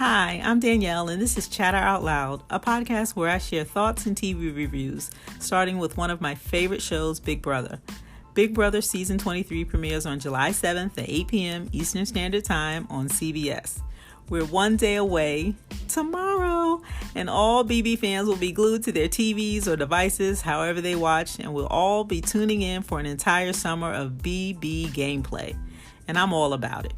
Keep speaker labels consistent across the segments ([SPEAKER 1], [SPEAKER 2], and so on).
[SPEAKER 1] Hi, I'm Danielle, and this is Chatter Out Loud, a podcast where I share thoughts and TV reviews, starting with one of my favorite shows, Big Brother. Big Brother Season 23 premieres on July 7th at 8 p.m. Eastern Standard Time on CBS. We're one day away, tomorrow, and all BB fans will be glued to their TVs or devices, however they watch, and we'll all be tuning in for an entire summer of BB gameplay. And I'm all about it.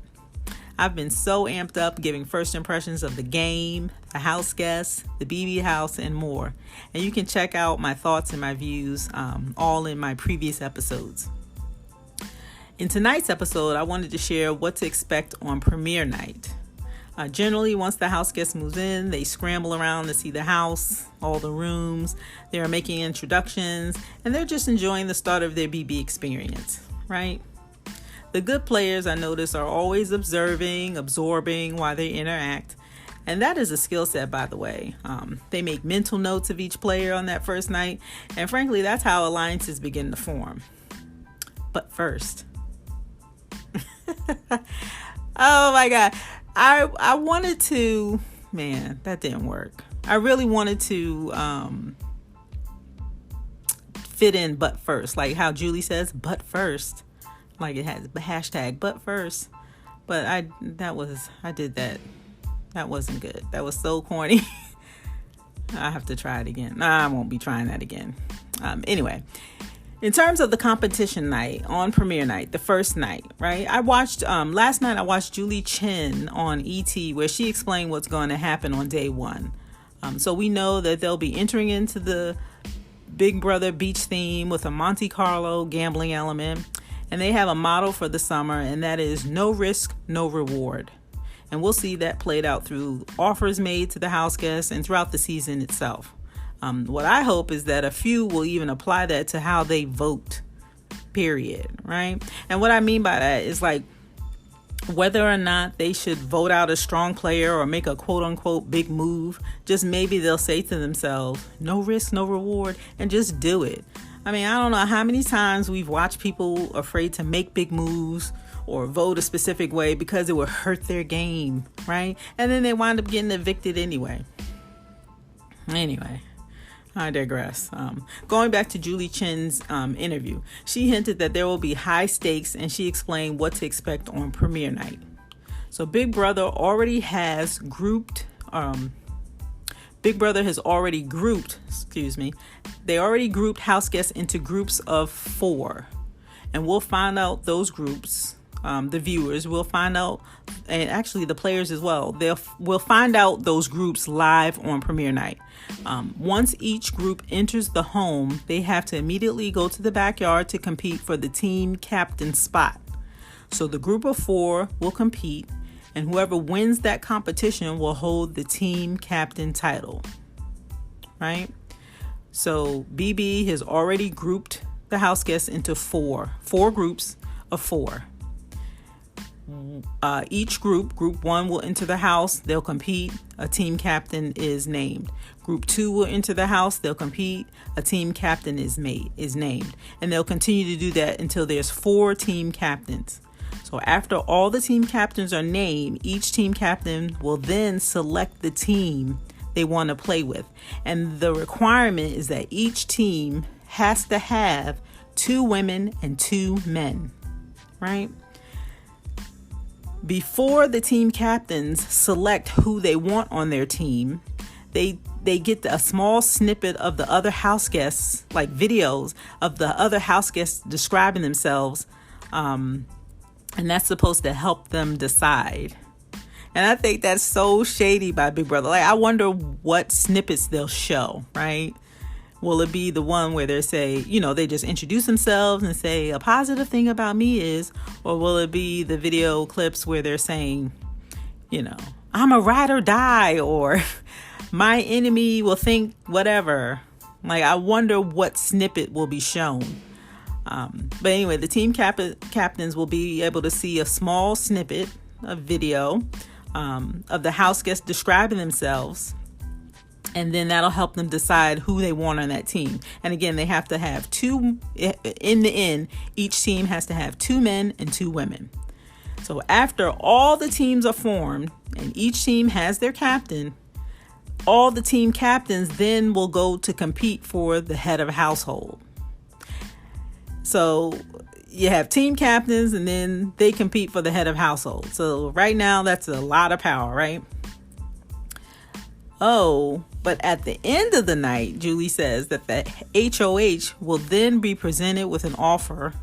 [SPEAKER 1] I've been so amped up giving first impressions of the game, the house guests, the BB house, and more. And you can check out my thoughts and my views all in my previous episodes. In tonight's episode, I wanted to share what to expect on premiere night. Generally, once the house guest moves in, they scramble around to see the house, all the rooms. They're making introductions, and they're just enjoying the start of their BB experience, right? The good players, I notice, are always absorbing while they interact. And that is a skill set, by the way. They make mental notes of each player on that first night. And frankly, that's how alliances begin to form. But first. Oh my God. I wanted to, man, that didn't work. I really wanted to fit in but first. Like how Julie says, but first. Like it has the hashtag but first. But I did that. That wasn't good. That was so corny. I have to try it again. I won't be trying that again. Anyway, in terms of the competition night on premiere night, the first night, right? I watched last night. I watched Julie Chen on ET, where she explained what's going to happen on day one. So we know that they'll be entering into the Big Brother beach theme with a Monte Carlo gambling element. And they have a motto for the summer, and that is no risk, no reward. And we'll see that played out through offers made to the house guests and throughout the season itself. What I hope is that a few will even apply that to how they vote, period, right? And what I mean by that is like whether or not they should vote out a strong player or make a quote-unquote big move, just maybe they'll say to themselves, no risk, no reward, and just do it. I mean, I don't know how many times we've watched people afraid to make big moves or vote a specific way because it would hurt their game, right? And then they wind up getting evicted anyway. Anyway, I digress. Going back to Julie Chen's interview, she hinted that there will be high stakes, and she explained what to expect on premiere night. So Big Brother has already grouped, they already grouped house guests into groups of 4. And we'll find out those groups, the viewers will find out, and actually the players as well, we'll find out those groups live on premiere night. Once each group enters the home, they have to immediately go to the backyard to compete for the team captain spot. So the group of 4 will compete, and whoever wins that competition will hold the team captain title, right? So BB has already grouped the house guests into four groups of 4. Each group 1 will enter the house, they'll compete, a team captain is named. Group 2 will enter the house, they'll compete, a team captain is named. And they'll continue to do that until there's 4 team captains. So after all the team captains are named, each team captain will then select the team they want to play with. And the requirement is that each team has to have 2 women and 2 men, right? Before the team captains select who they want on their team, they get a small snippet of the other house guests, like videos of the other house guests describing themselves, and that's supposed to help them decide. And I think that's so shady by Big Brother. Like, I wonder what snippets they'll show, right? Will it be the one where they say, they just introduce themselves and say a positive thing about me is, or will it be the video clips where they're saying, I'm a ride or die, or my enemy will think whatever. Like, I wonder what snippet will be shown. But anyway, the team captains will be able to see a small snippet of video of the house guests describing themselves. And then that'll help them decide who they want on that team. And again, they have to have 2, in the end, each team has to have 2 men and 2 women. So after all the teams are formed and each team has their captain, all the team captains then will go to compete for the head of household. So you have team captains and then they compete for the head of household. So right now that's a lot of power, right? Oh, but at the end of the night, Julie says that the HOH will then be presented with an offer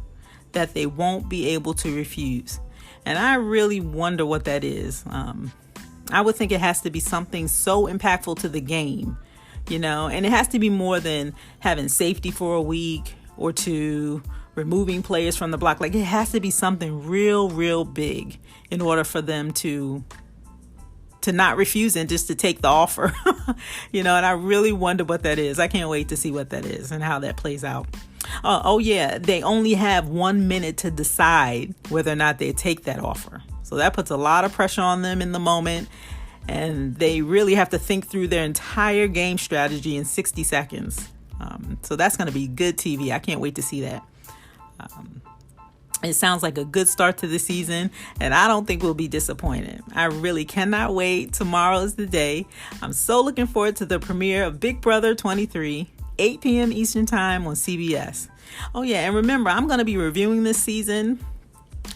[SPEAKER 1] that they won't be able to refuse. And I really wonder what that is. I would think it has to be something so impactful to the game, and it has to be more than having safety for a week or two, removing players from the block. Like, it has to be something real, real big in order for them to not refuse and just to take the offer, and I really wonder what that is. I can't wait to see what that is and how that plays out. Oh yeah, they only have 1 minute to decide whether or not they take that offer. So that puts a lot of pressure on them in the moment, and they really have to think through their entire game strategy in 60 seconds. So that's going to be good TV. I can't wait to see that. It sounds like a good start to the season, and I don't think we'll be disappointed. I really cannot wait. Tomorrow is the day. I'm so looking forward to the premiere of Big Brother 23, 8 p.m. Eastern Time on CBS. Oh yeah, and remember, I'm going to be reviewing this season,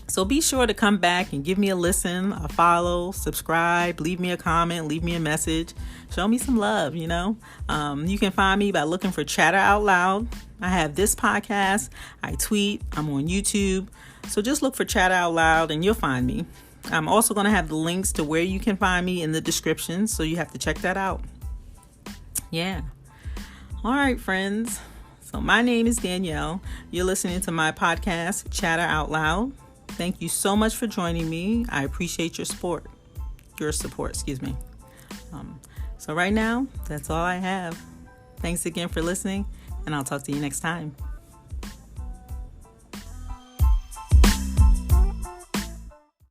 [SPEAKER 1] so be sure to come back and give me a listen, a follow, subscribe, leave me a comment, leave me a message. Show me some love, You can find me by looking for Chatter Out Loud. I have this podcast. I tweet. I'm on YouTube. So just look for Chatter Out Loud and you'll find me. I'm also going to have the links to where you can find me in the description, so you have to check that out. Yeah. All right, friends. So my name is Danielle. You're listening to my podcast, Chatter Out Loud. Thank you so much for joining me. I appreciate your support. So right now, that's all I have. Thanks again for listening, and I'll talk to you next time.